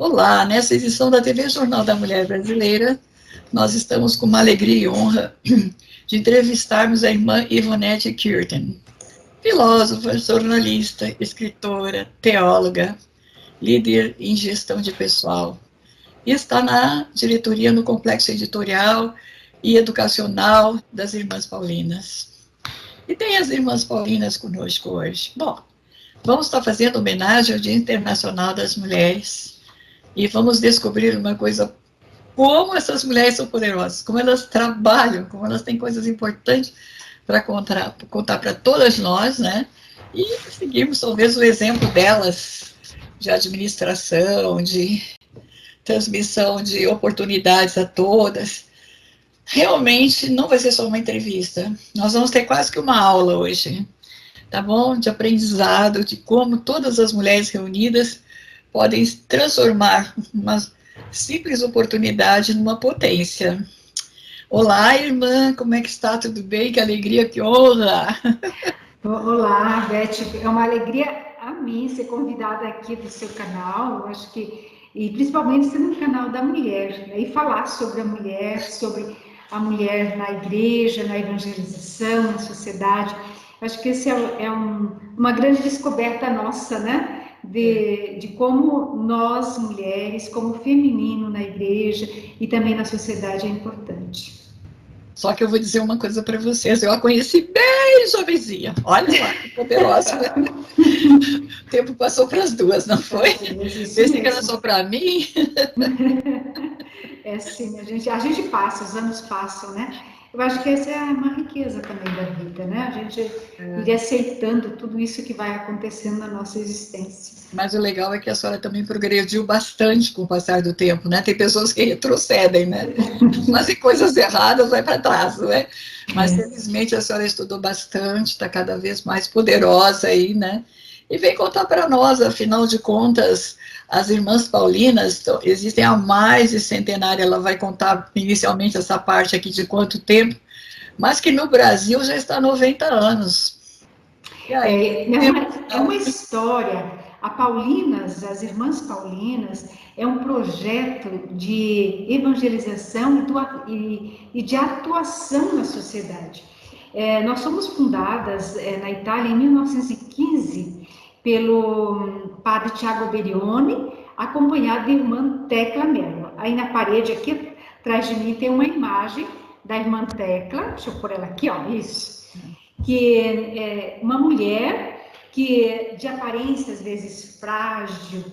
Olá, nessa edição da TV Jornal da Mulher Brasileira, nós estamos com uma alegria e honra de entrevistarmos a irmã Ivonete Kirten, filósofa, jornalista, escritora, teóloga, líder em gestão de pessoal, e está na diretoria no Complexo Editorial e Educacional das Irmãs Paulinas. E tem as Irmãs Paulinas conosco hoje. Bom, vamos estar fazendo homenagem ao Dia Internacional das Mulheres e vamos descobrir uma coisa: como essas mulheres são poderosas, como elas trabalham, como elas têm coisas importantes para contar para todas nós, né? E seguirmos talvez o exemplo delas de administração, de transmissão de oportunidades a todas. Realmente não vai ser só uma entrevista, nós vamos ter quase que uma aula hoje, tá bom? De aprendizado, de como todas as mulheres reunidas podem transformar uma simples oportunidade numa potência. Olá, irmã, como é que está? Tudo bem? Que alegria, que honra! Olá, Beth, é uma alegria a mim ser convidada aqui do seu canal, eu acho que, e principalmente ser no canal da mulher, né, e falar sobre a mulher na igreja, na evangelização, na sociedade. Acho que esse é uma grande descoberta nossa, né? De como nós, mulheres, como feminino na igreja e também na sociedade é importante. Só que eu vou dizer uma coisa para vocês, eu a conheci bem jovenzinha, olha lá que poderosa. O tempo passou para as duas, não foi? Pensei que era só para mim. É sim, a gente passa, os anos passam, né? Eu acho que essa é uma riqueza também da vida, né? A gente ir aceitando tudo isso que vai acontecendo na nossa existência. Mas o legal é que a senhora também progrediu bastante com o passar do tempo, né? Tem pessoas que retrocedem, né? Fazem coisas erradas, vai para trás, não é? Mas felizmente a senhora estudou bastante, está cada vez mais poderosa aí, né? E vem contar para nós, afinal de contas, as Irmãs Paulinas existem há mais de centenário. Ela vai contar inicialmente essa parte aqui de quanto tempo, mas que no Brasil já está há 90 anos. E aí, é uma história. A Paulinas, as Irmãs Paulinas, é um projeto de evangelização e de atuação na sociedade. Nós somos fundadas na Itália em 1915 pelo padre Tiago Berione, acompanhado da irmã Tecla Mello. Aí na parede aqui atrás de mim tem uma imagem da irmã Tecla, deixa eu pôr ela aqui, ó, isso. Que é uma mulher que de aparência às vezes frágil,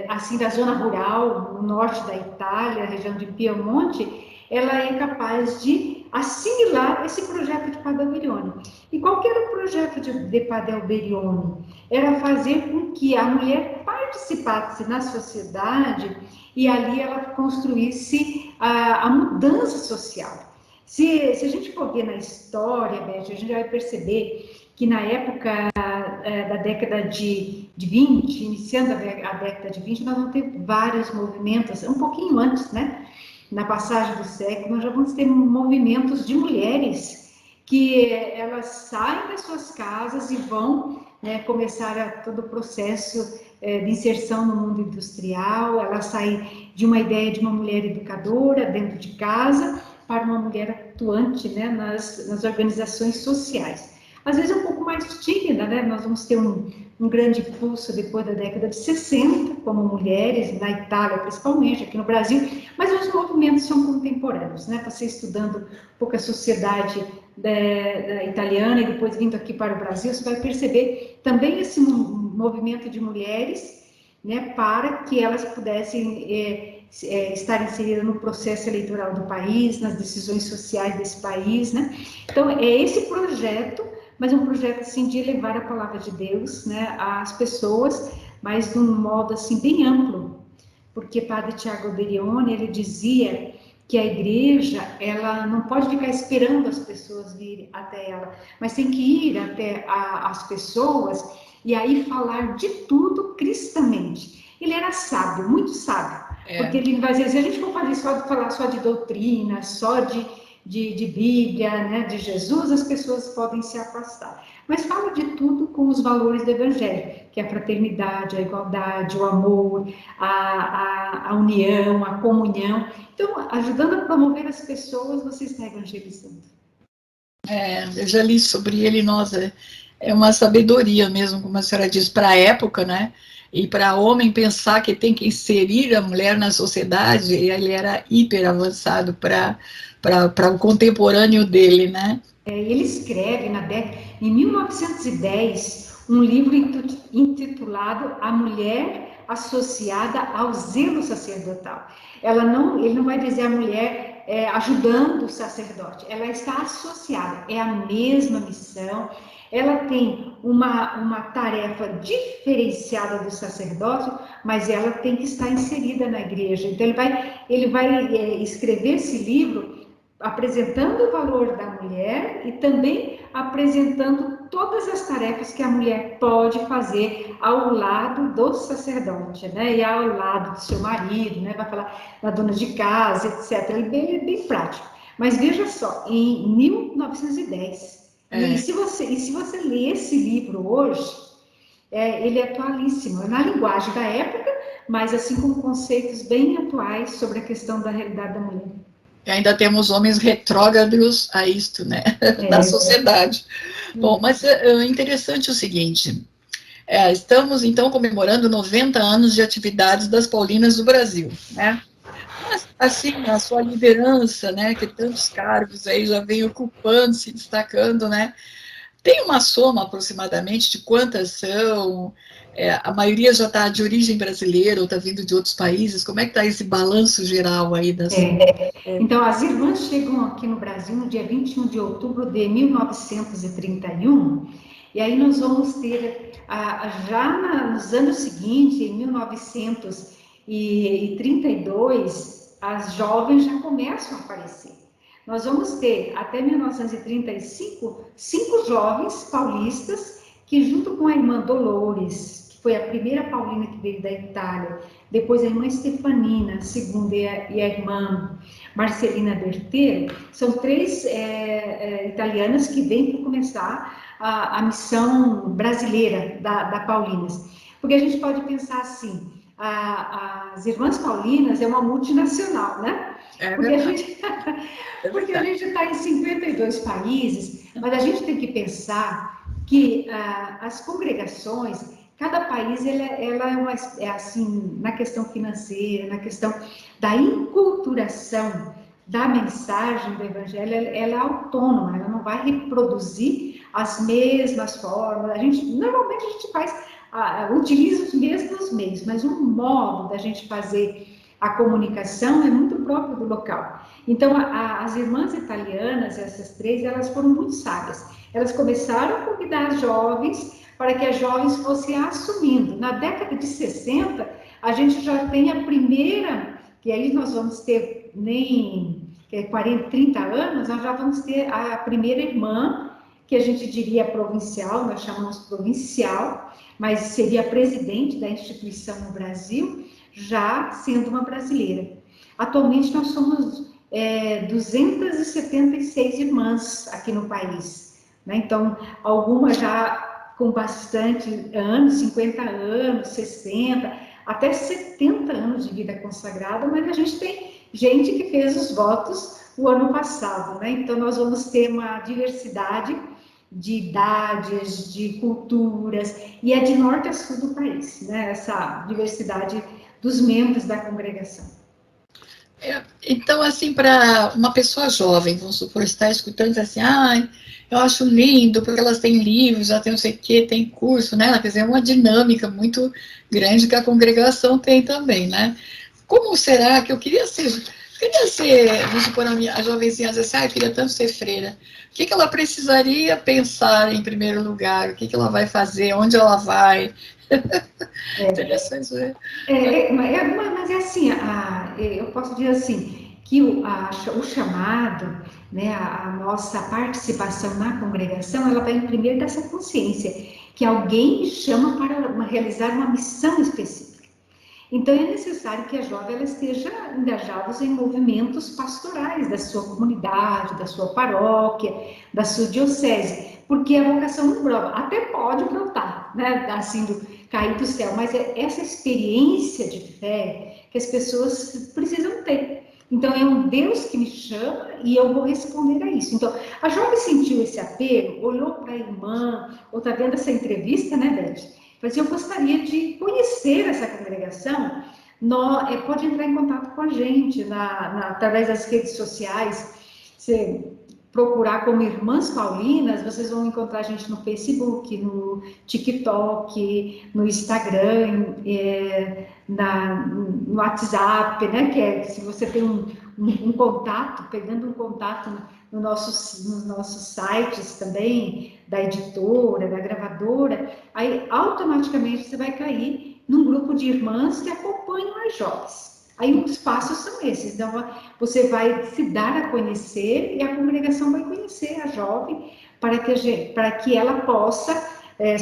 assim da zona rural, no norte da Itália, região de Piemonte, ela é capaz de assimilar esse projeto de Padre Alberione. E qual que era o projeto de Padre Alberione? Era fazer com que a mulher participasse na sociedade e ali ela construísse a mudança social. Se a gente for ver na história, Beth, a gente vai perceber que na época da década de 20, iniciando a década de 20, nós vamos ter vários movimentos, um pouquinho antes, né? Na passagem do século, nós já vamos ter movimentos de mulheres que elas saem das suas casas e vão, né, começar todo o processo de inserção no mundo industrial. Elas saem de uma ideia de uma mulher educadora dentro de casa para uma mulher atuante, né, nas organizações sociais. Às vezes é um pouco mais tímida, né? Nós vamos ter um grande impulso depois da década de 60, como mulheres, na Itália principalmente, aqui no Brasil, mas os movimentos são contemporâneos, né? Você estudando um pouco a sociedade da italiana e depois vindo aqui para o Brasil, você vai perceber também esse movimento de mulheres, né, para que elas pudessem estar inserida no processo eleitoral do país, nas decisões sociais desse país, né? Então, é esse projeto, mas é um projeto, assim, de levar a palavra de Deus, né, às pessoas, mas de um modo, assim, bem amplo, porque Padre Tiago Alberione, ele dizia que a igreja, ela não pode ficar esperando as pessoas virem até ela, mas tem que ir até as pessoas e aí falar de tudo cristamente. Ele era sábio, muito sábio, porque ele vai dizer, se a gente for falar só de doutrina, só de Bíblia, né, de Jesus, as pessoas podem se afastar. Mas fala de tudo com os valores do Evangelho. que é a fraternidade, a igualdade, o amor, a união, a comunhão. Então, ajudando a promover as pessoas, você está evangelizando. Eu já li sobre ele, nossa, é uma sabedoria mesmo, como a senhora diz, para a época, né? E para homem pensar que tem que inserir a mulher na sociedade, ele era hiper avançado para o contemporâneo dele, né? Ele escreve em 1910 um livro intitulado A Mulher Associada ao Zelo Sacerdotal. Ele não vai dizer a mulher ajudando o sacerdote, ela está associada, é a mesma missão, ela tem uma tarefa diferenciada do sacerdote, mas ela tem que estar inserida na igreja. Então ele vai escrever esse livro apresentando o valor da mulher e também apresentando todas as tarefas que a mulher pode fazer ao lado do sacerdote, né? E ao lado do seu marido, né? Vai falar da dona de casa, etc. Ele é bem prático. Mas veja só, em 1910, e se você ler esse livro hoje, ele é atualíssimo, é na linguagem da época, mas assim com conceitos bem atuais sobre a questão da realidade da mulher. E ainda temos homens retrógrados a isto, né, na sociedade. Bom, mas é interessante o seguinte, estamos, então, comemorando 90 anos de atividades das Paulinas do Brasil, né? Mas, assim, a sua liderança, né, que tantos cargos aí já vem ocupando, se destacando, né? Tem uma soma, aproximadamente, de quantas são? A maioria já está de origem brasileira ou está vindo de outros países? Como é que está esse balanço geral aí das... Então, as irmãs chegam aqui no Brasil no dia 21 de outubro de 1931, e aí nós vamos ter, nos anos seguintes, em 1932, as jovens já começam a aparecer. Nós vamos ter, até 1935, 5 jovens paulistas que, junto com a irmã Dolores, que foi a primeira paulina que veio da Itália, depois a irmã Stefanina, a segunda, e a irmã Marcelina Berteiro, são 3 italianas que vêm para começar a missão brasileira da Paulinas. Porque a gente pode pensar assim, as Irmãs Paulinas é uma multinacional, né? Porque a gente está em 52 países, mas a gente tem que pensar que as congregações, cada país ela é assim, na questão financeira, na questão da inculturação da mensagem do evangelho, ela é autônoma, ela não vai reproduzir as mesmas formas. Normalmente a gente utiliza os mesmos meios, mas o modo da gente fazer a comunicação é muito próprio do local. Então, as irmãs italianas, essas 3, elas foram muito sábias. Elas começaram a convidar as jovens para que as jovens fossem assumindo. Na década de 60, a gente já tem a primeira, que aí nós vamos ter nem 40, 30 anos, nós já vamos ter a primeira irmã, que a gente diria provincial, nós chamamos provincial, mas seria presidente da instituição no Brasil, já sendo uma brasileira. Atualmente nós somos 276 irmãs aqui no país, né? Então, algumas já com bastante anos, 50 anos, 60, até 70 anos de vida consagrada, mas a gente tem gente que fez os votos o ano passado, né? Então, nós vamos ter uma diversidade de idades, de culturas, e é de norte a sul do país, né? Essa diversidade dos membros da congregação. Então, assim, para uma pessoa jovem, vamos supor, está escutando assim, eu acho lindo, porque elas têm livros, já tem não sei o quê, tem curso, né? Quer dizer, é uma dinâmica muito grande que a congregação tem também, né? Como será que eu queria ser, vamos supor, a jovenzinha diz assim, eu queria tanto ser freira. O que ela precisaria pensar em primeiro lugar? O que ela vai fazer? Onde ela vai? Interessante, né? Mas é assim, eu posso dizer assim, que o chamado, né, a nossa participação na congregação, ela vai primeiro dessa consciência, que alguém chama para realizar uma missão específica. Então, é necessário que a jovem ela esteja engajada em movimentos pastorais da sua comunidade, da sua paróquia, da sua diocese, porque a vocação não brota, até pode brotar, né, assim, cair do céu, mas é essa experiência de fé que as pessoas precisam ter. Então, é um Deus que me chama e eu vou responder a isso. Então, a jovem sentiu esse apelo, olhou para a irmã, ou está vendo essa entrevista, né, Beth? Falou assim, eu gostaria de conhecer essa congregação. Pode entrar em contato com a gente através das redes sociais. Você procurar como Irmãs Paulinas, vocês vão encontrar a gente no Facebook, no TikTok, no Instagram, no WhatsApp, né? Que se você tem um contato, pegando um contato nos nossos sites também, da editora, da gravadora, aí automaticamente você vai cair num grupo de irmãs que acompanham as jovens. Aí os passos são esses, então você vai se dar a conhecer e a congregação vai conhecer a jovem para que ela possa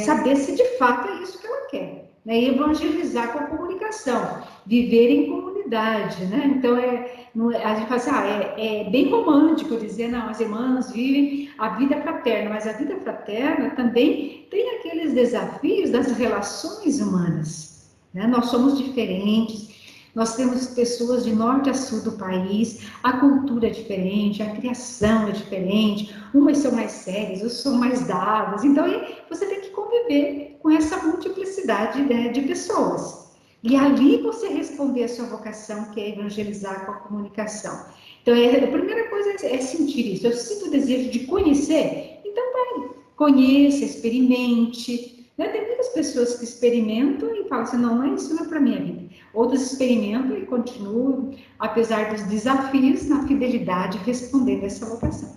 saber se de fato é isso que ela quer, né? E evangelizar com a comunicação, viver em comunidade, né? Então a gente fala assim, é bem romântico dizer, não, as irmãs vivem a vida fraterna, mas a vida fraterna também tem aqueles desafios das relações humanas, né? Nós somos diferentes. Nós temos pessoas de norte a sul do país, a cultura é diferente, a criação é diferente, umas são mais sérias, outras são mais dadas. Então, você tem que conviver com essa multiplicidade, né, de pessoas. E ali você responder a sua vocação, que é evangelizar com a comunicação. Então, a primeira coisa é sentir isso. Eu sinto o desejo de conhecer, então vai, conheça, experimente. Né? Tem muitas pessoas que experimentam e falam assim, não, isso não é para a minha vida. Outros experimentam e continuam, apesar dos desafios, na fidelidade, respondendo essa vocação.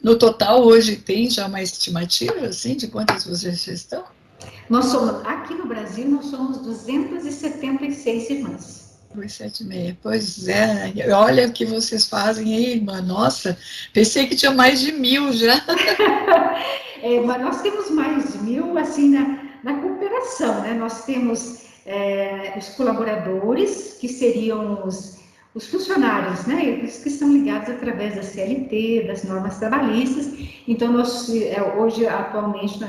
No total, hoje, tem já uma estimativa, assim, de quantas vocês já estão? Aqui no Brasil, nós somos 276 irmãs. 276, pois é, olha o que vocês fazem aí, irmã, nossa, pensei que tinha mais de 1.000 já. Mas nós temos mais de 1.000, assim, na cooperação, né? Nós temos os colaboradores, que seriam os funcionários, né? Eles que estão ligados através da CLT, das normas trabalhistas. Então, nós, hoje, atualmente,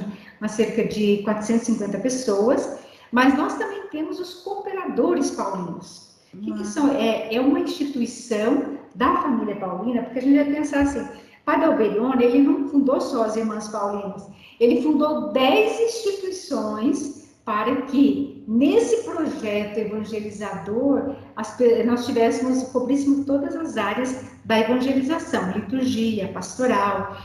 nós cerca de 450 pessoas, mas nós também temos os cooperadores paulinos. O que são? É uma instituição da família paulina, porque a gente vai pensar assim, Padre Alberione, ele não fundou só as Irmãs Paulinas, ele fundou 10 instituições para que, nesse projeto evangelizador, nós cobríssemos todas as áreas da evangelização, liturgia, pastoral,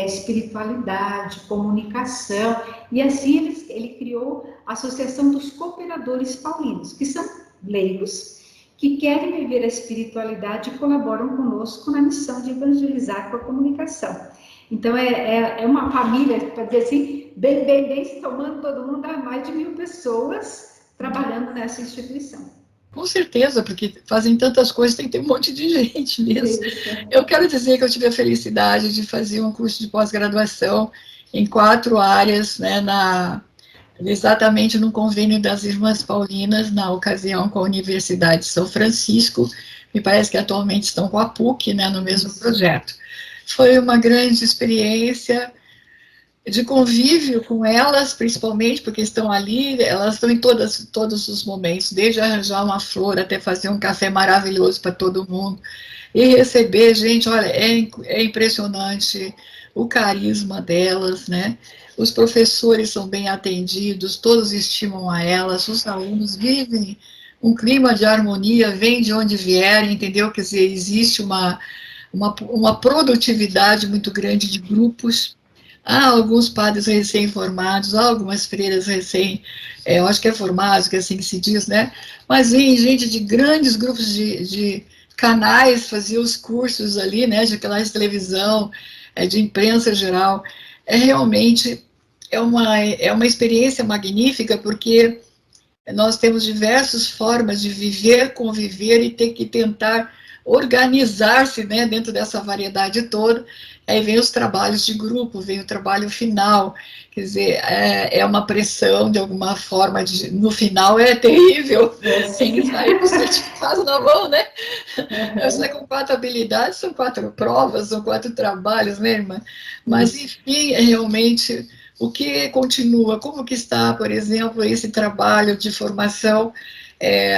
espiritualidade, comunicação, e assim ele criou a Associação dos Cooperadores Paulinos, que são leigos, que querem viver a espiritualidade e colaboram conosco na missão de evangelizar com a comunicação. Então, é uma família, para dizer assim, bem, se tomando todo mundo, há mais de 1.000 pessoas trabalhando nessa instituição. Com certeza, porque fazem tantas coisas, tem que ter um monte de gente mesmo. Eu quero dizer que eu tive a felicidade de fazer um curso de pós-graduação em 4 áreas, né, exatamente no convênio das Irmãs Paulinas, na ocasião com a Universidade de São Francisco, me parece que atualmente estão com a PUC, né, no mesmo projeto. Foi uma grande experiência de convívio com elas, principalmente, porque estão ali, elas estão em todos os momentos, desde arranjar uma flor até fazer um café maravilhoso para todo mundo, e receber, gente, olha, é impressionante o carisma delas, né? Os professores são bem atendidos, todos estimam a elas, os alunos vivem um clima de harmonia, vem de onde vierem, entendeu? Quer dizer, existe uma produtividade muito grande de grupos. Há alguns padres recém-formados, há algumas freiras eu acho que é formados, que é assim que se diz, né? Mas vem gente de grandes grupos de canais fazer os cursos ali, né? De canais de televisão, de imprensa geral. Realmente é uma experiência magnífica, porque nós temos diversas formas de viver, conviver e ter que tentar organizar-se, né, dentro dessa variedade toda. Aí vem os trabalhos de grupo, vem o trabalho final, quer dizer, é uma pressão de alguma forma, no final é terrível, tem que sair com o certificado na mão, né? Eu sei com 4 habilidades, são 4 provas, são 4 trabalhos, né, irmã? Mas, enfim, realmente O que continua? Como que está, por exemplo, esse trabalho de formação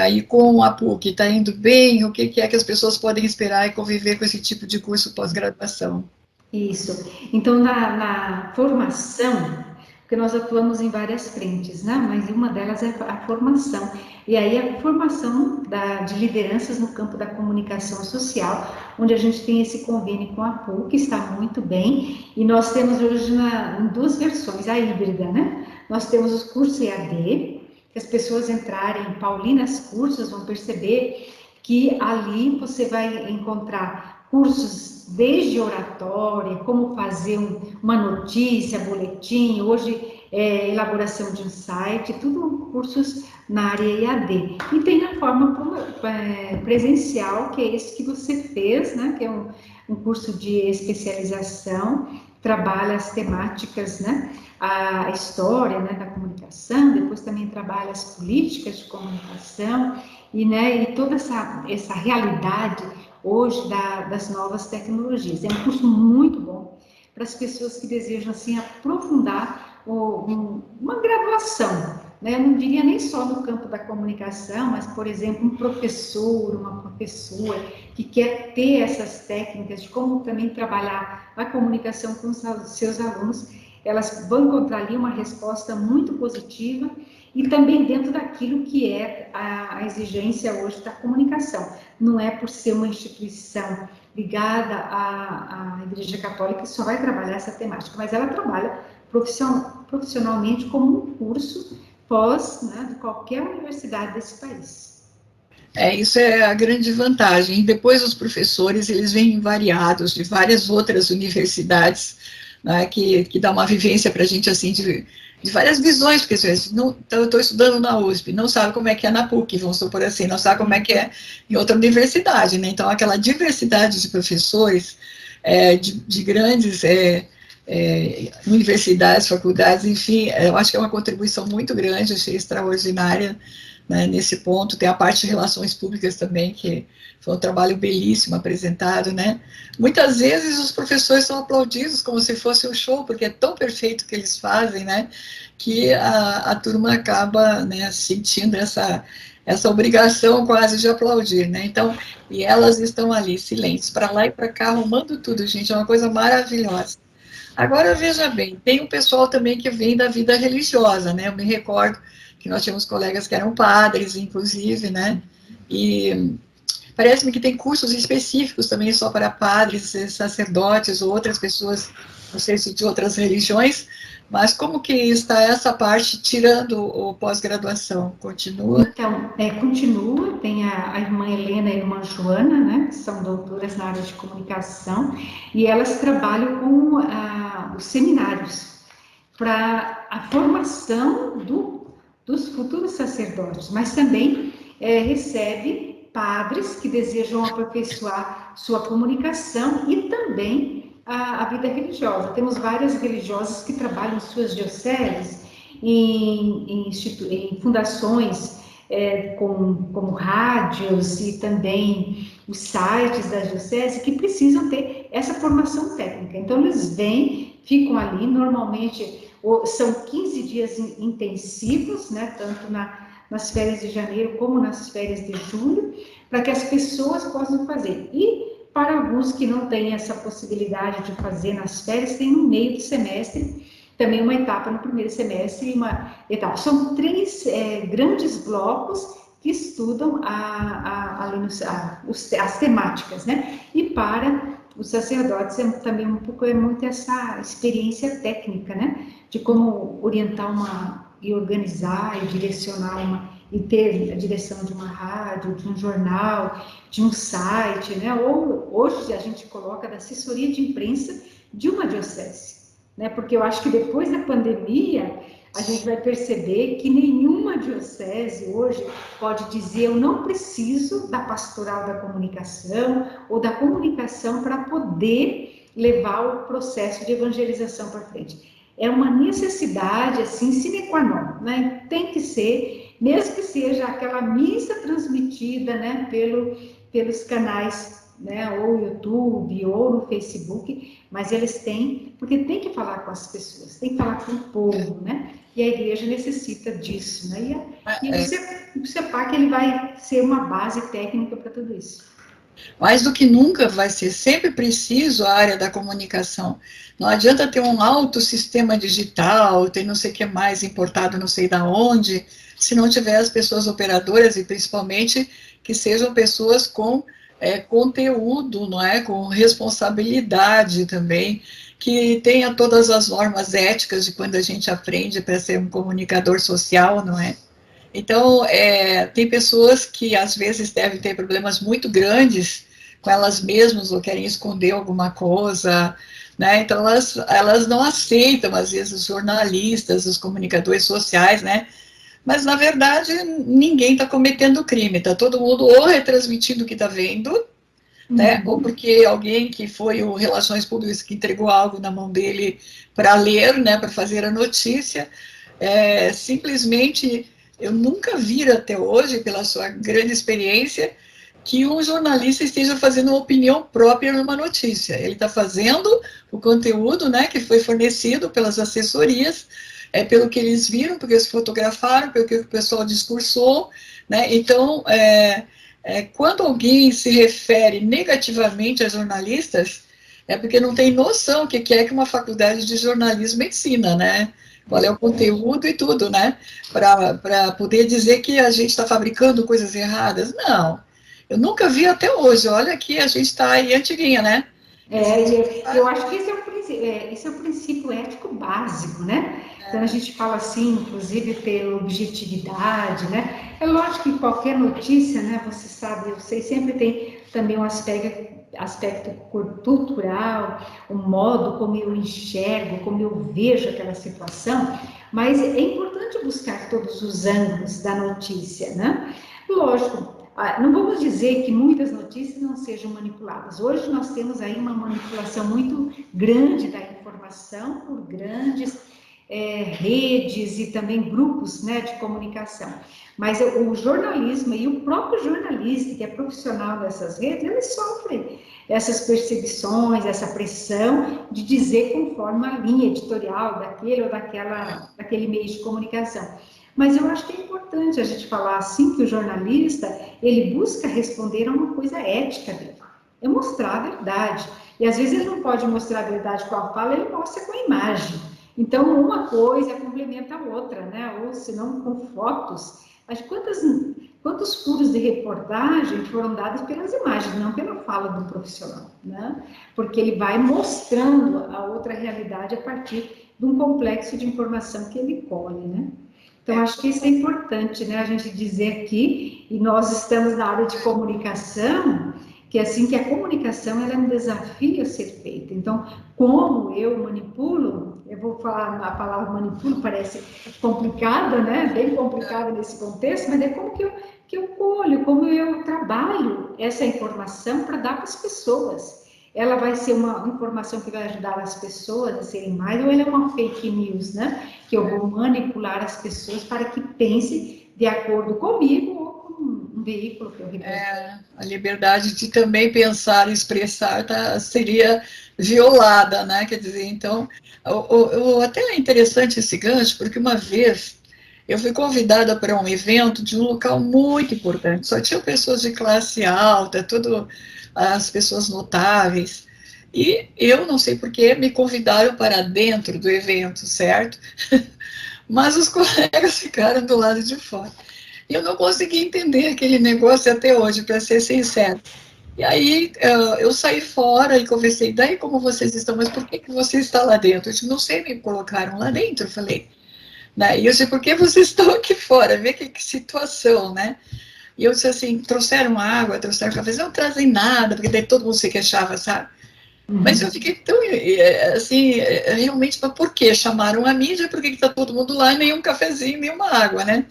aí com a PUC? Está indo bem? O que é que as pessoas podem esperar e conviver com esse tipo de curso pós-graduação? Isso. Então, na formação, porque nós atuamos em várias frentes, né? Mas uma delas é a formação. E aí, a formação de lideranças no campo da comunicação social, onde a gente tem esse convênio com a PUC, que está muito bem. E nós temos hoje em duas versões, a híbrida, né? Nós temos os cursos EAD, que as pessoas entrarem em Paulinas Cursos vão perceber que ali você vai encontrar cursos desde oratória, como fazer uma notícia, boletim, hoje elaboração de um site, tudo cursos na área EAD. E tem a forma presencial, que é esse que você fez, né, que é um curso de especialização, trabalha as temáticas, né, a história, né, da comunicação, depois também trabalha as políticas de comunicação, e toda essa realidade hoje das novas tecnologias. É um curso muito bom para as pessoas que desejam assim aprofundar uma graduação, né? Eu não diria nem só no campo da comunicação, mas, por exemplo, um professor, uma professora que quer ter essas técnicas de como também trabalhar a comunicação com os seus alunos, elas vão encontrar ali uma resposta muito positiva e também dentro daquilo que é a exigência hoje da comunicação. Não é por ser uma instituição ligada à Igreja Católica que só vai trabalhar essa temática, mas ela trabalha profissionalmente como um curso pós, né, de qualquer universidade desse país. Isso é a grande vantagem. E depois os professores, eles vêm variados de várias outras universidades, né, que dá uma vivência para a gente, assim, de várias visões, porque assim, não, então, eu estou estudando na USP, não sabe como é que é na PUC, vamos supor assim, não sabe como é que é em outra universidade, né? Então, aquela diversidade de professores, de grandes universidades, faculdades, enfim, eu acho que é uma contribuição muito grande, achei extraordinária, né, nesse ponto. Tem a parte de relações públicas também, que foi um trabalho belíssimo apresentado, né? Muitas vezes os professores são aplaudidos como se fosse um show, porque é tão perfeito o que eles fazem, né, que a turma acaba, né, sentindo essa obrigação quase de aplaudir, né? Então, e elas estão ali, silentes, para lá e para cá, arrumando tudo, gente, é uma coisa maravilhosa. Agora, veja bem, tem um pessoal também que vem da vida religiosa, né? Eu me recordo que nós tínhamos colegas que eram padres, inclusive, né? E parece-me que tem cursos específicos também só para padres, sacerdotes ou outras pessoas, não sei se de outras religiões, mas como que está essa parte, tirando o pós-graduação? Continua? Então, continua, tem a irmã Helena e a irmã Joana, né, que são doutoras na área de comunicação, e elas trabalham com os seminários para a formação dos futuros sacerdotes, mas também recebe padres que desejam aperfeiçoar sua comunicação e também a vida religiosa. Temos várias religiosas que trabalham em suas dioceses, em fundações como rádios e também os sites da diocese que precisam ter essa formação técnica. Então, eles vêm, ficam ali, normalmente são 15 dias intensivos, né, tanto nas férias de janeiro como nas férias de julho, para que as pessoas possam fazer. E para alguns que não têm essa possibilidade de fazer nas férias, tem no meio do semestre também uma etapa no primeiro semestre e uma etapa. São 3 grandes blocos que estudam as temáticas, né? E para os sacerdotes também muito essa experiência técnica, né? De como orientar e organizar e direcionar e ter a direção de uma rádio, de um jornal, de um site, né? Ou hoje a gente coloca da assessoria de imprensa de uma diocese, né? Porque eu acho que depois da pandemia a gente vai perceber que nenhuma diocese hoje pode dizer eu não preciso da pastoral da comunicação ou da comunicação para poder levar o processo de evangelização para frente. É uma necessidade, assim, sine qua non, né? Tem que ser, mesmo que seja aquela missa transmitida, né, pelos canais né, ou YouTube, ou no Facebook, mas eles têm, porque tem que falar com as pessoas, tem que falar com o povo, né? E a igreja necessita disso, né? E o CEPAC, ele vai ser uma base técnica para tudo isso. Mais do que nunca vai ser sempre preciso a área da comunicação. Não adianta ter um alto sistema digital, ter não sei o que mais importado não sei da onde, se não tiver as pessoas operadoras e principalmente que sejam pessoas com conteúdo, não é, com responsabilidade também, que tenha todas as normas éticas de quando a gente aprende para ser um comunicador social, não é? Então, tem pessoas que às vezes devem ter problemas muito grandes com elas mesmas ou querem esconder alguma coisa, né? Então, elas não aceitam, às vezes, os jornalistas, os comunicadores sociais, né? Mas, na verdade, ninguém está cometendo crime, está todo mundo ou retransmitindo o que está vendo, né? Ou porque alguém que foi o Relações Públicas que entregou algo na mão dele para ler, né? Para fazer a notícia, simplesmente eu nunca vi até hoje, pela sua grande experiência, que um jornalista esteja fazendo uma opinião própria numa notícia. Ele está fazendo o conteúdo, né, que foi fornecido pelas assessorias, pelo que eles viram, porque eles fotografaram, pelo que o pessoal discursou, né? Então, quando alguém se refere negativamente a jornalistas, é porque não tem noção o que é que uma faculdade de jornalismo ensina, né? Qual é o conteúdo e tudo, né? Para poder dizer que a gente está fabricando coisas erradas. Não, eu nunca vi até hoje. Olha que a gente está aí antiguinha, né? Eu acho que esse é o princípio ético básico, né? Então a gente fala assim, inclusive pela objetividade, né? É lógico que qualquer notícia, né? Você sabe, eu sei, sempre tem também um aspecto cultural, o modo como eu enxergo, como eu vejo aquela situação, mas é importante buscar todos os ângulos da notícia, né? Lógico, não vamos dizer que muitas notícias não sejam manipuladas. Hoje nós temos aí uma manipulação muito grande da informação por grandes redes e também grupos, né, de comunicação. Mas o jornalismo e o próprio jornalista, que é profissional dessas redes, ele sofre essas perseguições, essa pressão de dizer conforme a linha editorial daquele ou daquele meio de comunicação. Mas eu acho que é importante a gente falar assim que o jornalista, ele busca responder a uma coisa ética dele, é mostrar a verdade. E às vezes ele não pode mostrar a verdade com a fala, ele mostra com a imagem. Então, uma coisa complementa a outra, né? Ou se não, com fotos. Mas quantos furos de reportagem foram dados pelas imagens, não pela fala do profissional, né? Porque ele vai mostrando a outra realidade a partir de um complexo de informação que ele colhe, né? Então, acho que isso é importante, né, a gente dizer aqui, e nós estamos na área de comunicação, que assim, que a comunicação ela é um desafio a ser feita. Então, como eu manipulo, eu vou falar, a palavra manipulo parece complicada, né, bem complicada nesse contexto, mas é como que eu colho, como eu trabalho essa informação para dar para as pessoas. Ela vai ser uma informação que vai ajudar as pessoas a serem mais, ou ela é uma fake news, né? Que eu vou manipular as pessoas para que pensem de acordo comigo ou com um veículo que eu represento. A liberdade de também pensar e expressar seria violada, né? Quer dizer, então, até é interessante esse gancho, porque uma vez eu fui convidada para um evento de um local muito importante, só tinham pessoas de classe alta, tudo as pessoas notáveis, e eu não sei porquê me convidaram para dentro do evento, certo? Mas os colegas ficaram do lado de fora. E eu não consegui entender aquele negócio até hoje, para ser sincero. E aí eu saí fora e conversei, daí como vocês estão, mas por que você está lá dentro? Eu disse, não sei, me colocaram lá dentro, eu falei. Né? E eu disse, por que vocês estão aqui fora? Vê que situação, né? E eu disse assim, trouxeram água, trouxeram café, não trazem nada, porque daí todo mundo se queixava, sabe? Mas eu fiquei tão, assim, realmente, mas por que chamaram a mídia? Por que está todo mundo lá e nenhum cafezinho, nenhuma água, né?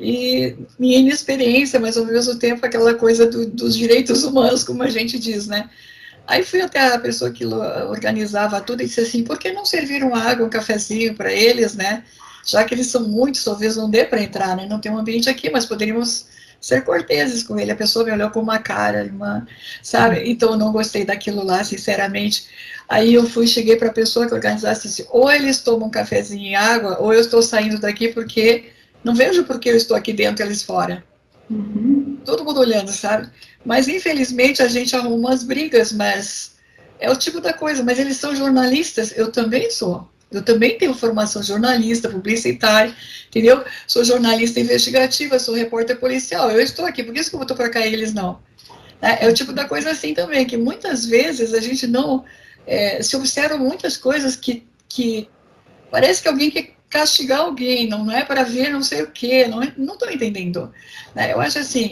E minha inexperiência, mas ao mesmo tempo aquela coisa dos direitos humanos, como a gente diz, né? Aí fui até a pessoa que organizava tudo e disse assim, por que não serviram água, um cafezinho para eles, né? Já que eles são muitos, talvez não dê para entrar, né? Não tem um ambiente aqui, mas poderíamos ser corteses com ele. A pessoa me olhou com uma cara, irmã, sabe? Então eu não gostei daquilo lá, sinceramente. Aí eu cheguei para a pessoa que organizasse assim, ou eles tomam um cafezinho e água, ou eu estou saindo daqui porque não vejo porque eu estou aqui dentro e eles fora. Todo mundo olhando, sabe? Mas infelizmente a gente arruma umas brigas, mas é o tipo da coisa. Mas eles são jornalistas, eu também sou. Eu também tenho formação jornalista, publicitária, entendeu? Sou jornalista investigativa, sou repórter policial. Eu estou aqui, por isso que eu vou tocar cá eles não. É o tipo da coisa assim também, que muitas vezes a gente não se observa muitas coisas que parece que alguém quer castigar alguém, não é para ver não sei o quê, não estou entendendo. Né? Eu acho assim,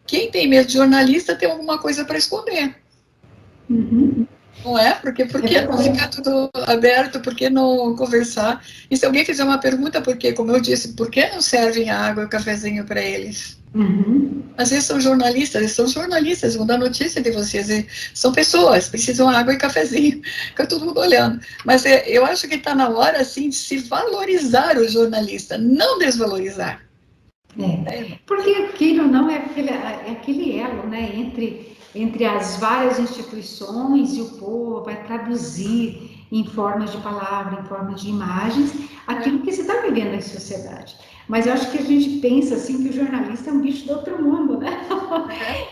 quem tem medo de jornalista tem alguma coisa para esconder. Não é? Por que não ficar tudo aberto? Por que não conversar? E se alguém fizer uma pergunta, por quê? Como eu disse, por que não servem a água e o cafezinho para eles? Mas eles são jornalistas, vão dar notícia de vocês. São pessoas, precisam de água e cafezinho. Fica todo mundo olhando. Mas eu acho que está na hora, assim, de se valorizar o jornalista, não desvalorizar. Porque aquilo não é aquele elo, né, entre as várias instituições e o povo vai traduzir em formas de palavra, em formas de imagens, aquilo que se está vivendo em sociedade. Mas eu acho que a gente pensa assim que o jornalista é um bicho do outro mundo, né?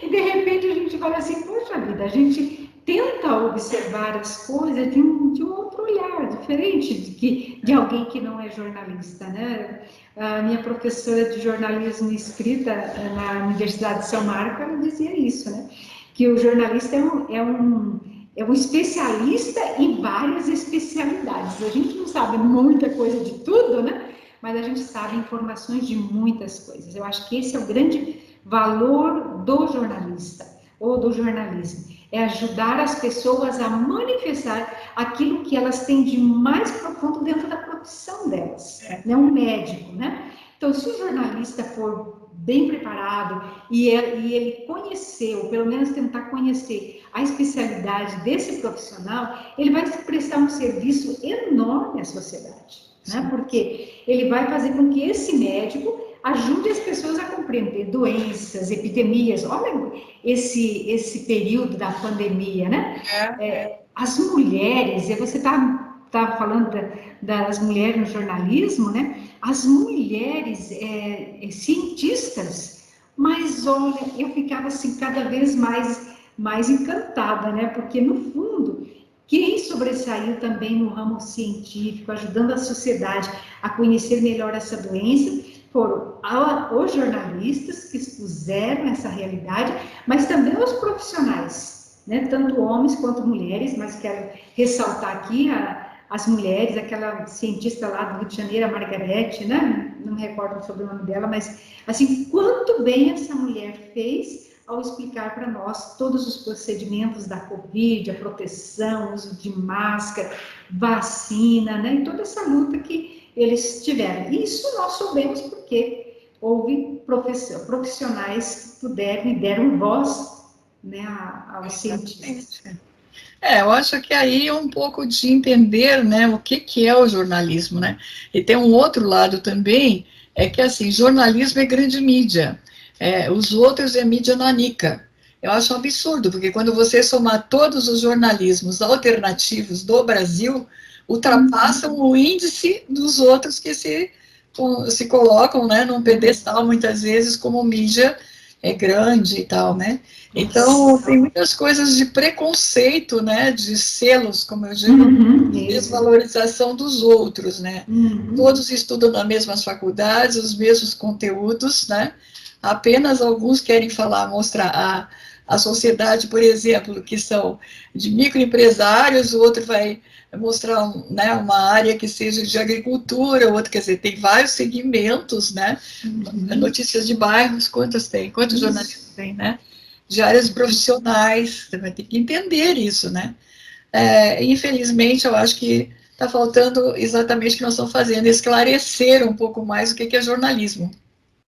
E de repente a gente fala assim, poxa vida, a gente tenta observar as coisas de um outro olhar, diferente de alguém que não é jornalista, né? A minha professora de jornalismo e escrita na Universidade de São Marco, ela dizia isso, né? Que o jornalista é um especialista em várias especialidades. A gente não sabe muita coisa de tudo, né? Mas a gente sabe informações de muitas coisas. Eu acho que esse é o grande valor do jornalista ou do jornalismo. É ajudar as pessoas a manifestar aquilo que elas têm de mais profundo dentro da profissão delas, né? Um médico, né? Então, se o jornalista for bem preparado e ele conhecer, ou pelo menos tentar conhecer a especialidade desse profissional, ele vai prestar um serviço enorme à sociedade, né? Porque ele vai fazer com que esse médico ajude as pessoas a compreender doenças, epidemias. Olha esse período da pandemia, né? As mulheres, e você tá falando das mulheres no jornalismo, né? As mulheres cientistas, mas olha, eu ficava assim cada vez mais encantada, né? Porque no fundo quem sobressaiu também no ramo científico, ajudando a sociedade a conhecer melhor essa doença, foram os jornalistas que expuseram essa realidade, mas também os profissionais, né? Tanto homens quanto mulheres, mas quero ressaltar aqui as mulheres, aquela cientista lá do Rio de Janeiro, a Margarete, né? Não me recordo sobre o nome dela, mas assim, quanto bem essa mulher fez ao explicar para nós todos os procedimentos da Covid, a proteção, uso de máscara, vacina, né? E toda essa luta que eles tiveram. Isso nós soubemos porque houve profissionais que puderam e deram voz, né, aos cientistas. Eu acho que aí é um pouco de entender, né, o que é o jornalismo, né? E tem um outro lado também, é que assim, jornalismo é grande mídia, os outros é mídia nanica. Eu acho um absurdo, porque quando você somar todos os jornalismos alternativos do Brasil, ultrapassam o índice dos outros que se colocam, né, num pedestal muitas vezes como mídia grande e tal, né? Então, tem muitas coisas de preconceito, né, de selos, como eu digo, de desvalorização dos outros, né? Todos estudam nas mesmas faculdades, os mesmos conteúdos, né? Apenas alguns querem falar, mostrar a sociedade, por exemplo, que são de microempresários, o outro vai mostrar né, uma área que seja de agricultura, o outro, quer dizer, tem vários segmentos, né? Notícias de bairros, quantas tem? Quantos jornalistas tem, né? De áreas profissionais, você vai ter que entender isso, né? Infelizmente, eu acho que está faltando exatamente o que nós estamos fazendo, esclarecer um pouco mais o que é jornalismo.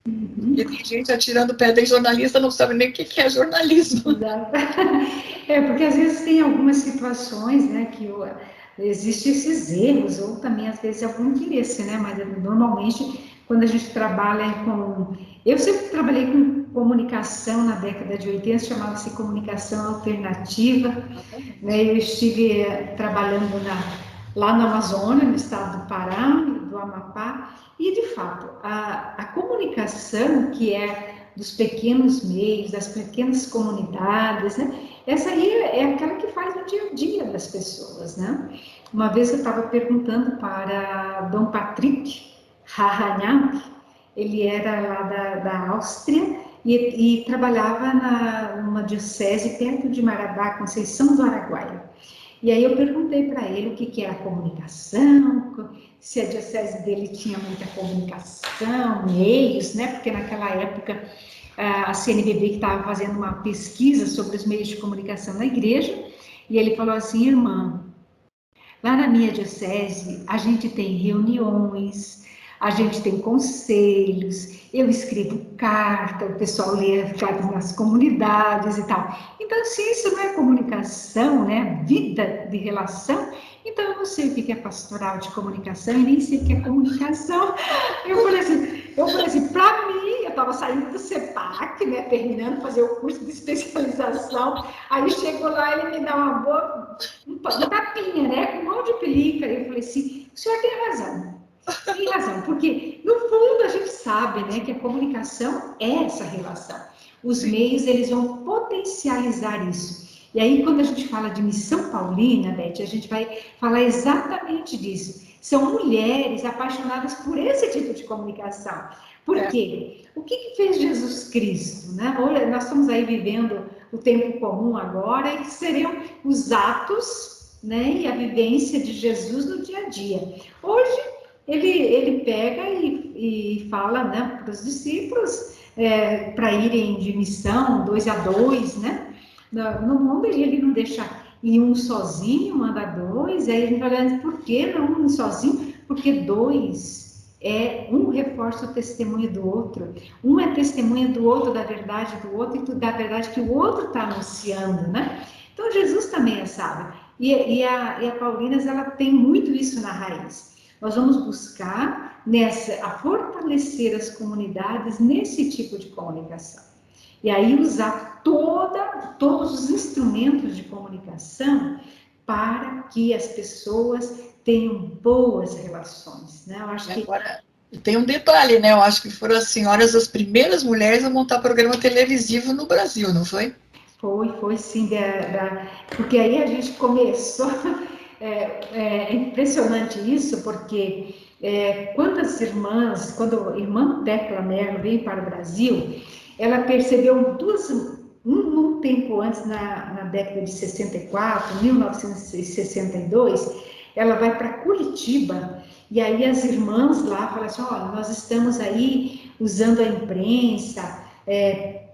Porque tem gente atirando pedra em jornalista, não sabe nem o que é jornalismo. Porque às vezes tem algumas situações, né, que existem esses erros, ou também às vezes algum interesse, né, mas normalmente quando a gente trabalha com... Eu sempre trabalhei comunicação na década de 80, chamava-se comunicação alternativa, né? Eu estive trabalhando lá na Amazônia, no estado do Pará, do Amapá, e de fato, a comunicação que é dos pequenos meios, das pequenas comunidades, né? Essa aí é aquela que faz o dia a dia das pessoas, né? Uma vez eu estava perguntando para Dom Patrick Rahanyak, ele era lá da Áustria e trabalhava numa diocese perto de Marabá, Conceição do Araguaia. E aí eu perguntei para ele o que era comunicação, se a diocese dele tinha muita comunicação, meios, né? Porque naquela época a CNBB que estava fazendo uma pesquisa sobre os meios de comunicação na igreja, e ele falou assim: irmã, lá na minha diocese a gente tem reuniões, a gente tem conselhos, eu escrevo carta, o pessoal lê cartas nas comunidades e tal. Então, se isso não é comunicação, né, vida de relação, então eu não sei o que é pastoral de comunicação e nem sei o que é comunicação. Eu falei assim, para mim, eu estava saindo do CEPAC, né, terminando de fazer o curso de especialização, aí chegou lá, ele me dá um tapinha, né, com um monte de pelica, e eu falei assim, o senhor tem razão. Tem razão, porque no fundo a gente sabe, né, que a comunicação é essa relação. Os meios, eles vão potencializar isso. E aí, quando a gente fala de missão paulina, Beth, a gente vai falar exatamente disso. São mulheres apaixonadas por esse tipo de comunicação. Por quê? O que fez Jesus Cristo, né? Olha, nós estamos aí vivendo o tempo comum agora, e seriam os atos, né, e a vivência de Jesus no dia a dia. Hoje, ele pega e fala, né, para os discípulos para irem de missão, 2 a 2, né? No mundo ele não deixa ir um sozinho, manda 2, aí a gente vai olhando, por que não um sozinho? Porque 2 um reforça o testemunho do outro, um é testemunha do outro, da verdade do outro, e da verdade que o outro está anunciando, né? Então Jesus também é sábio, e a Paulinas, ela tem muito isso na raiz. Nós vamos buscar a fortalecer as comunidades nesse tipo de comunicação. E aí usar todos os instrumentos de comunicação para que as pessoas tenham boas relações, né? Eu acho que... Agora, tem um detalhe, né? Eu acho que foram as senhoras as primeiras mulheres a montar programa televisivo no Brasil, não foi? Foi sim, porque aí a gente começou... É impressionante isso, porque quando a irmã Tecla Mello veio para o Brasil, ela percebeu um tempo antes, na década de 64, 1962, ela vai para Curitiba, e aí as irmãs lá falam assim, olha, nós estamos aí usando a imprensa,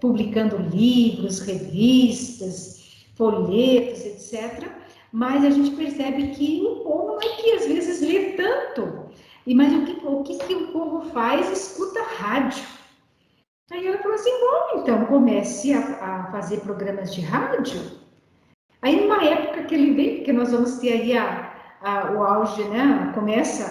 publicando livros, revistas, folhetos, etc., mas a gente percebe que o povo não é que às vezes lê tanto. Mas o que o povo faz? Escuta rádio. Aí ela falou assim, bom, então comece a fazer programas de rádio. Aí numa época que ele vem, porque nós vamos ter aí o auge, né? Começa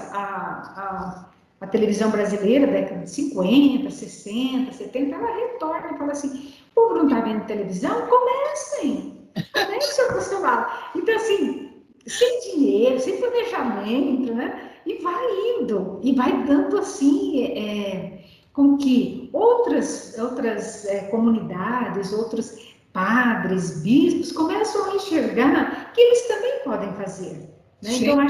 a televisão brasileira, década de 50, 60, 70, ela retorna e fala assim, o povo não está vendo televisão? Comecem o apostolado. Então, assim, sem dinheiro, sem planejamento, né? E vai indo, e vai dando, assim, com que outras comunidades, outros padres, bispos, começam a enxergar que eles também podem fazer. Né? Então,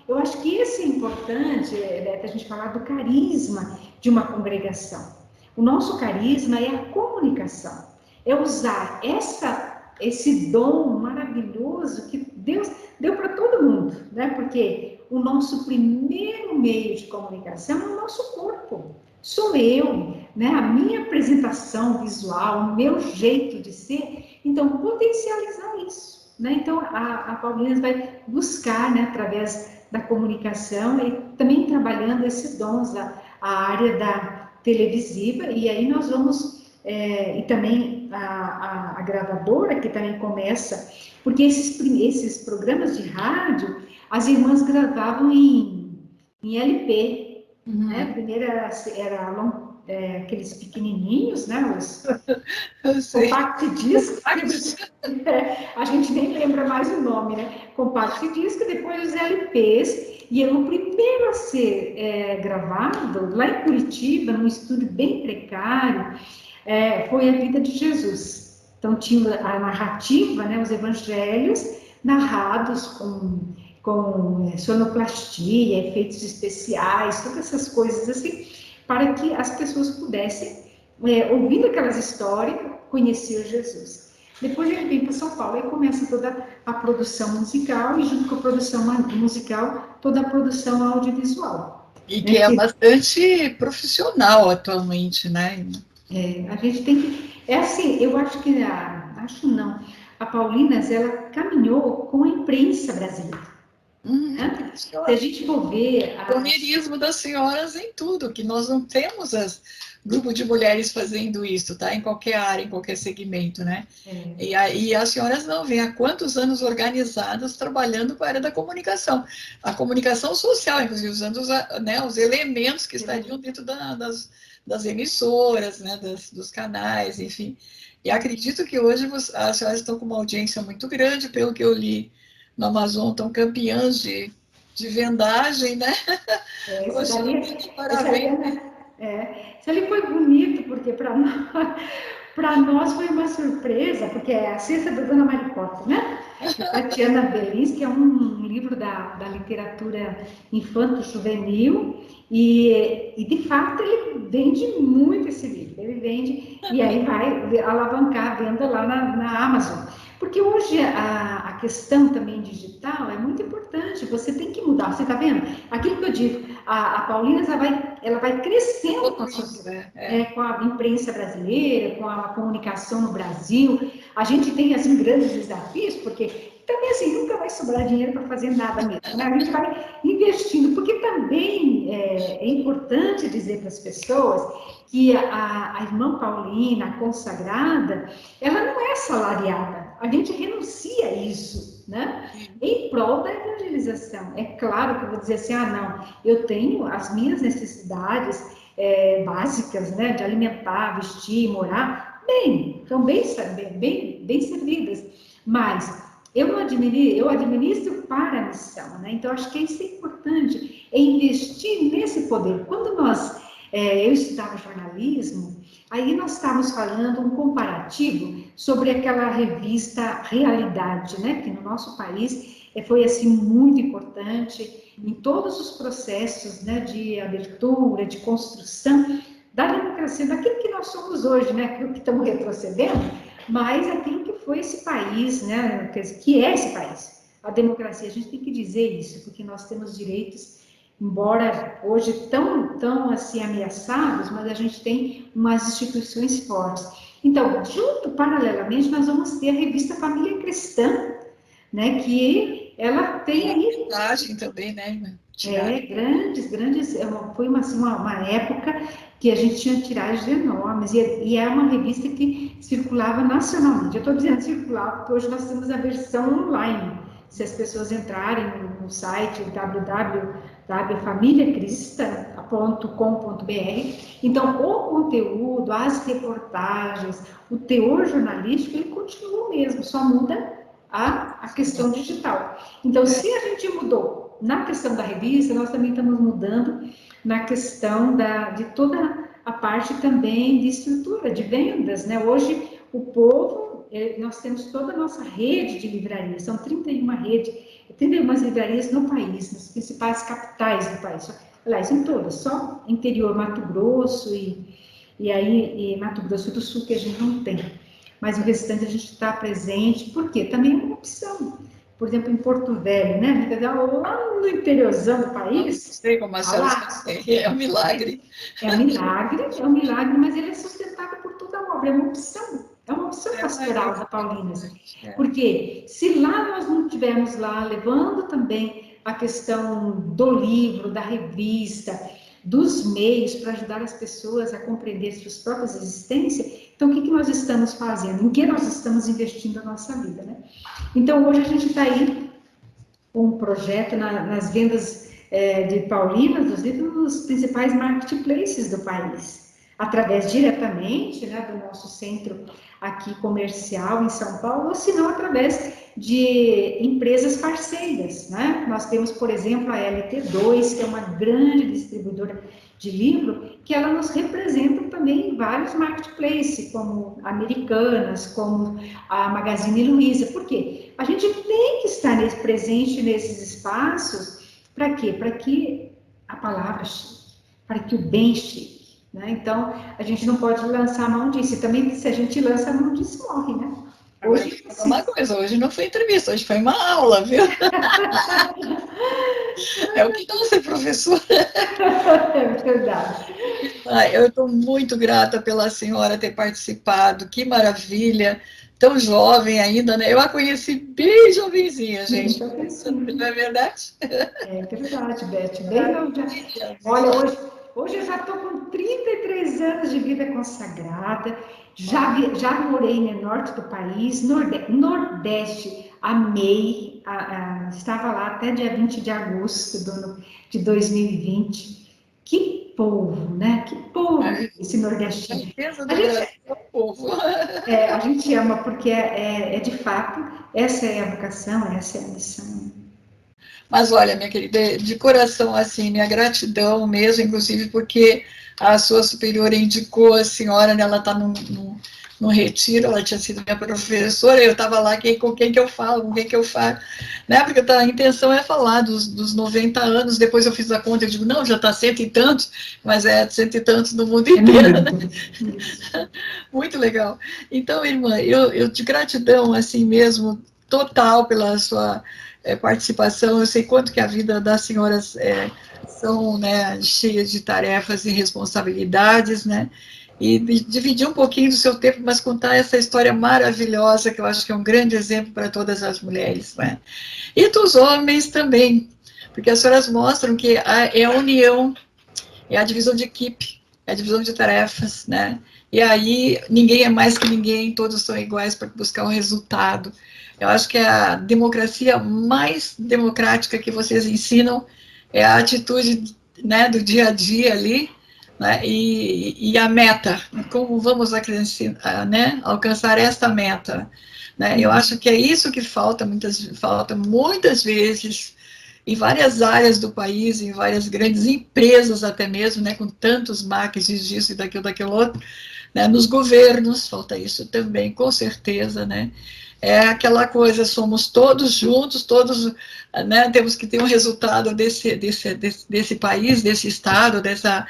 eu acho que isso é importante, a gente falar do carisma de uma congregação. O nosso carisma é a comunicação, é usar esse dom maravilhoso que Deus deu para todo mundo, né? Porque o nosso primeiro meio de comunicação é o nosso corpo. Sou eu, né? A minha apresentação visual, o meu jeito de ser. Então, potencializar isso, né? Então, a Paulinas vai buscar, né, através da comunicação e também trabalhando esses dons, a área da televisiva, e aí nós vamos... e também a gravadora, que também começa, porque esses programas de rádio, as irmãs gravavam em LP, né? Primeiro era aqueles pequenininhos, né? Os Eu sei. compact disc. A gente nem lembra mais o nome, né? Compact disc, depois os LPs. E o primeiro a ser gravado, lá em Curitiba, num estúdio bem precário, foi a vida de Jesus. Então, tinha a narrativa, né, os evangelhos, narrados com sonoplastia, efeitos especiais, todas essas coisas assim, para que as pessoas pudessem, ouvindo aquelas histórias, conhecer Jesus. Depois ele vem para São Paulo e começa toda a produção musical, e junto com a produção musical, toda a produção audiovisual. E Né? que é bastante profissional atualmente, né? A gente tem que... É assim, eu acho que... acho não. A Paulinas, ela caminhou com a imprensa brasileira. Né? Se a gente for ver... Pioneirismo das senhoras em tudo, que nós não temos grupo de mulheres fazendo isso, tá? Em qualquer área, em qualquer segmento, né? E as senhoras não vêm há quantos anos organizadas trabalhando para a área da comunicação. A comunicação social, inclusive, usando os elementos que estariam dentro das emissoras, né? Dos canais, enfim. E acredito que hoje as senhoras estão com uma audiência muito grande, pelo que eu li no Amazon, estão campeãs de vendagem, né? Poxa, parabéns. Isso ali foi bonito, porque para nós foi uma surpresa, porque é a Cesta da Dona Maricota, né? Tatiana Belins, que é um livro da literatura infanto-juvenil, e de fato ele vende muito esse livro, ele vende, e aí vai alavancar a venda lá na Amazon. Porque hoje a questão também digital é muito importante, você tem que mudar, você está vendo? Aquilo que eu digo, a Paulina ela vai crescendo com isso, com a imprensa brasileira, com a comunicação no Brasil. A gente tem assim grandes desafios, porque também assim nunca vai sobrar dinheiro para fazer nada mesmo, né? A gente vai investindo, porque também é importante dizer para as pessoas que a irmã Paulina, a consagrada, ela não é salariada. A gente renuncia a isso, né? Em prol da evangelização. É claro que eu vou dizer assim, não, eu tenho as minhas necessidades básicas, né? De alimentar, vestir, morar, estão bem servidas, mas eu administro para a missão, né? Então, acho que isso é importante, é investir nesse poder. Quando eu estudava jornalismo, aí nós estávamos falando um comparativo sobre aquela revista Realidade, né? Que no nosso país foi assim muito importante em todos os processos, né? De abertura, de construção da democracia, daquilo que nós somos hoje, né? Aquilo que estamos retrocedendo, mas aquilo que foi esse país, né? Que é esse país. A democracia, a gente tem que dizer isso, porque nós temos direitos, embora hoje tão assim ameaçados, mas a gente tem umas instituições fortes. Então, paralelamente, nós vamos ter a revista Família Cristã, né, que ela tem aí... também, né? Grandes, foi uma época que a gente tinha tiragens enormes, e é uma revista que circulava nacionalmente. Eu estou dizendo circulava, porque hoje nós temos a versão online. Se as pessoas entrarem no site www.familiacrista.com.br, então o conteúdo, as reportagens, o teor jornalístico, ele continua o mesmo, só muda a questão digital. Então, se a gente mudou na questão da revista, nós também estamos mudando na questão de toda a parte também de estrutura, de vendas, né? Hoje, o povo, nós temos toda a nossa rede de livrarias, são 31 livrarias no país, nas principais capitais do país. Aliás, em todas, só interior, Mato Grosso e Mato Grosso do Sul, que a gente não tem. Mas o restante a gente está presente, porque também é uma opção. Por exemplo, em Porto Velho, né? Lá no interiorzão do país. Não sei como a senhora é um milagre. É um milagre, mas ele é sustentado por toda a obra, é uma opção pastoral da Paulinas. Porque se lá nós não estivermos lá levando também a questão do livro, da revista, dos meios para ajudar as pessoas a compreender suas próprias existências, então o que nós estamos fazendo? Em que nós estamos investindo a nossa vida, né? Então hoje a gente está aí com um projeto nas vendas de Paulinas, dos livros, nos principais marketplaces do país. através diretamente, né, do nosso centro aqui comercial em São Paulo, ou se não através de empresas parceiras, né? Nós temos, por exemplo, a LT2, que é uma grande distribuidora de livro, que ela nos representa também em vários marketplaces, como Americanas, como a Magazine Luiza. Por quê? A gente tem que estar presente nesses espaços, para quê? Para que a palavra chegue, para que o bem chegue. Né? Então, a gente não pode lançar a mão disso. E também, se a gente lança a mão disso, morre, né? Agora, deixa eu falar uma coisa, hoje não foi entrevista, hoje foi uma aula, viu? É o que não ser professora. É verdade. Eu estou muito grata pela senhora ter participado, que maravilha, tão jovem ainda, né? Eu a conheci bem jovenzinha, gente, não é verdade? É verdade, Beth. Bem, não, já... Olha, hoje eu já estou com 33 anos de vida consagrada, já morei no norte do país, nordeste, amei, estava lá até dia 20 de agosto de 2020. Que povo, né? Que povo esse A nordestino. riqueza A do gente, Brasil é o povo. a gente ama porque de fato, essa é a vocação, essa é a missão. Mas olha, minha querida, de coração, assim, minha gratidão mesmo, inclusive porque a sua superiora indicou a senhora, né, ela está num retiro, ela tinha sido minha professora, eu estava lá, com quem que eu falo, com quem que eu falo, né, porque a intenção é falar dos 90 anos, depois eu fiz a conta, eu digo, não, já está cento e tantos, mas é cento e tantos no mundo inteiro, né? Muito legal. Então, irmã, eu de gratidão, assim mesmo, total pela sua participação. Eu sei quanto que a vida das senhoras são, né, cheias de tarefas e responsabilidades, né? E dividir um pouquinho do seu tempo, mas contar essa história maravilhosa, que eu acho que é um grande exemplo para todas as mulheres, né? E dos homens também, porque as senhoras mostram que é a união, é a divisão de equipe, é a divisão de tarefas, né? E aí ninguém é mais que ninguém, todos são iguais para buscar um resultado. Eu acho que a democracia mais democrática que vocês ensinam é a atitude, né, do dia a dia ali, né, e a meta, como vamos né, alcançar esta meta. Né? Eu acho que é isso que falta muitas vezes em várias áreas do país, em várias grandes empresas até mesmo, né, com tantos marketing disso e daquilo outro, né, nos governos, falta isso também, com certeza, né, é aquela coisa, somos todos juntos, todos, né, temos que ter um resultado desse país, desse estado, dessa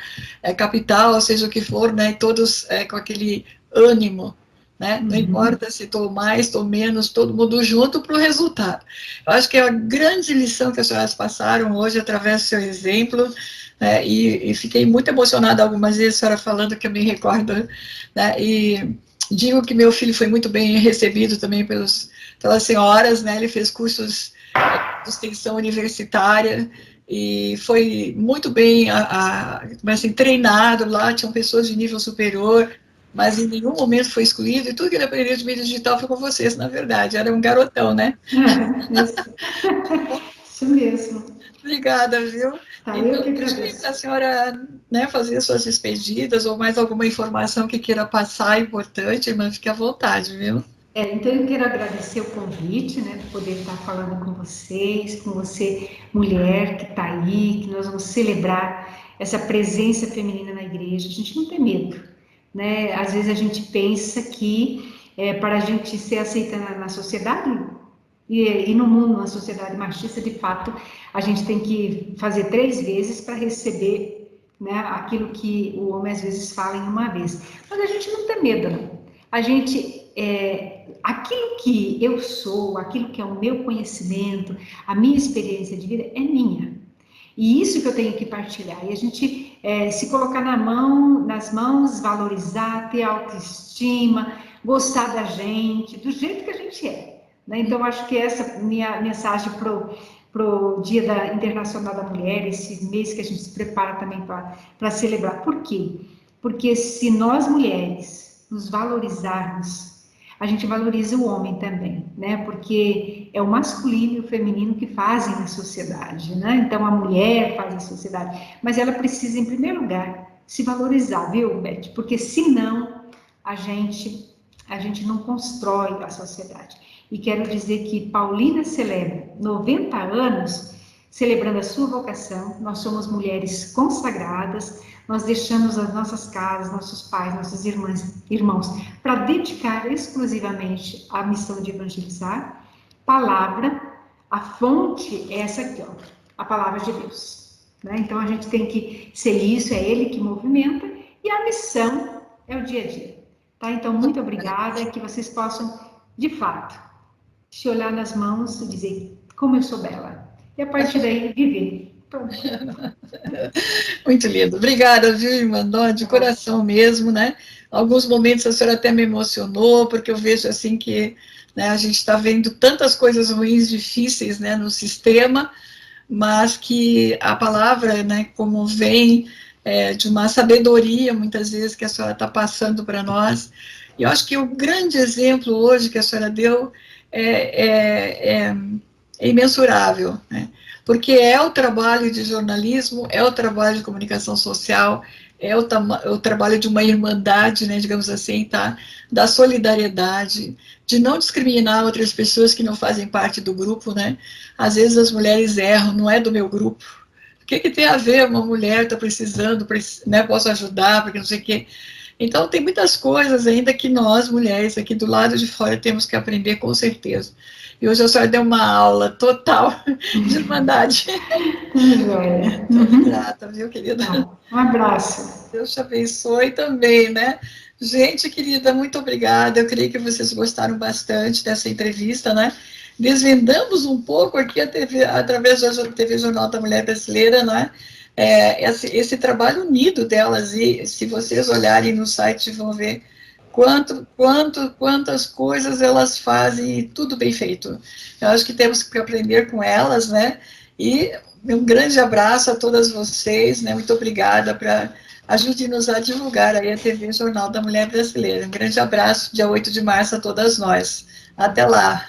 capital, seja o que for, né, todos com aquele ânimo, né? Não importa se estou mais, estou menos, todo mundo junto para o resultado. Eu acho que é a grande lição que as senhoras passaram hoje através do seu exemplo, né? E fiquei muito emocionada algumas vezes, a senhora falando que eu me recordo, né? E digo que meu filho foi muito bem recebido também pelas senhoras, né? Ele fez cursos de extensão universitária e foi muito bem assim, treinado lá, tinham pessoas de nível superior, mas em nenhum momento foi excluído, e tudo que ele aprendeu de mídia digital foi com vocês, na verdade, era um garotão, né? Isso mesmo. Obrigada, viu? Tá, eu Então, que deixa aí para a agradeço. senhora, né, fazer suas despedidas, ou mais alguma informação que queira passar importante, irmã, fique à vontade, viu? Então eu quero agradecer o convite, né, por poder estar falando com vocês, com você, mulher que está aí, que nós vamos celebrar essa presença feminina na igreja. A gente não tem medo, né? Às vezes a gente pensa que para a gente ser aceita na sociedade e no mundo, na sociedade machista, de fato, a gente tem que fazer 3 vezes para receber, né, aquilo que o homem às vezes fala em uma vez. Mas a gente não tem medo, não. A gente, aquilo que eu sou, aquilo que é o meu conhecimento, a minha experiência de vida é minha. E isso que eu tenho que partilhar. E a gente se colocar nas mãos, valorizar, ter autoestima, gostar da gente, do jeito que a gente é. Né? Então, acho que essa minha mensagem pro Dia Internacional da Mulher, esse mês que a gente se prepara também para celebrar. Por quê? Porque se nós mulheres nos valorizarmos, a gente valoriza o homem também, né? Porque é o masculino e o feminino que fazem a sociedade, né? Então a mulher faz a sociedade, mas ela precisa, em primeiro lugar, se valorizar, viu, Beth? Porque senão a gente, a gente não constrói a sociedade. E quero dizer que Paulina celebra 90 anos, celebrando a sua vocação. Nós somos mulheres consagradas, nós deixamos as nossas casas, nossos pais, nossos irmãos, para dedicar exclusivamente à missão de evangelizar. Palavra, a fonte é essa aqui, ó, a palavra de Deus. Né? Então a gente tem que ser isso, é Ele que movimenta, e a missão é o dia a dia. Tá? Então, muito obrigada, que vocês possam, de fato, se olhar nas mãos e dizer como eu sou bela. E a partir daí, viver. Pronto. Muito lindo. Obrigada, viu, irmã? De coração mesmo, né? Alguns momentos a senhora até me emocionou, porque eu vejo assim que, né, a gente está vendo tantas coisas ruins, difíceis, né, no sistema, mas que a palavra, né, como vem de uma sabedoria, muitas vezes, que a senhora está passando para nós. E eu acho que o grande exemplo hoje que a senhora deu é imensurável, né? Porque é o trabalho de jornalismo, é o trabalho de comunicação social, é o trabalho de uma irmandade, né, digamos assim, tá? Da solidariedade, de não discriminar outras pessoas que não fazem parte do grupo, né? Às vezes as mulheres erram, não é do meu grupo. O que tem a ver? Uma mulher está precisando, né, posso ajudar, porque não sei o quê. Então, tem muitas coisas ainda que nós, mulheres, aqui do lado de fora, temos que aprender, com certeza. E hoje a senhora deu uma aula total de irmandade. Joia. Muito grata, viu, querida? Um abraço. Deus te abençoe também, né? Gente, querida, muito obrigada. Eu creio que vocês gostaram bastante dessa entrevista, né? Desvendamos um pouco aqui a TV, através da TV Jornal da Mulher Brasileira, né? Esse trabalho unido delas, e se vocês olharem no site vão ver quantas coisas elas fazem, e tudo bem feito. Eu acho que temos que aprender com elas, né? E um grande abraço a todas vocês, né? Muito obrigada, ajude-nos a divulgar aí a TV Jornal da Mulher Brasileira. Um grande abraço, dia 8 de março, a todas nós. Até lá.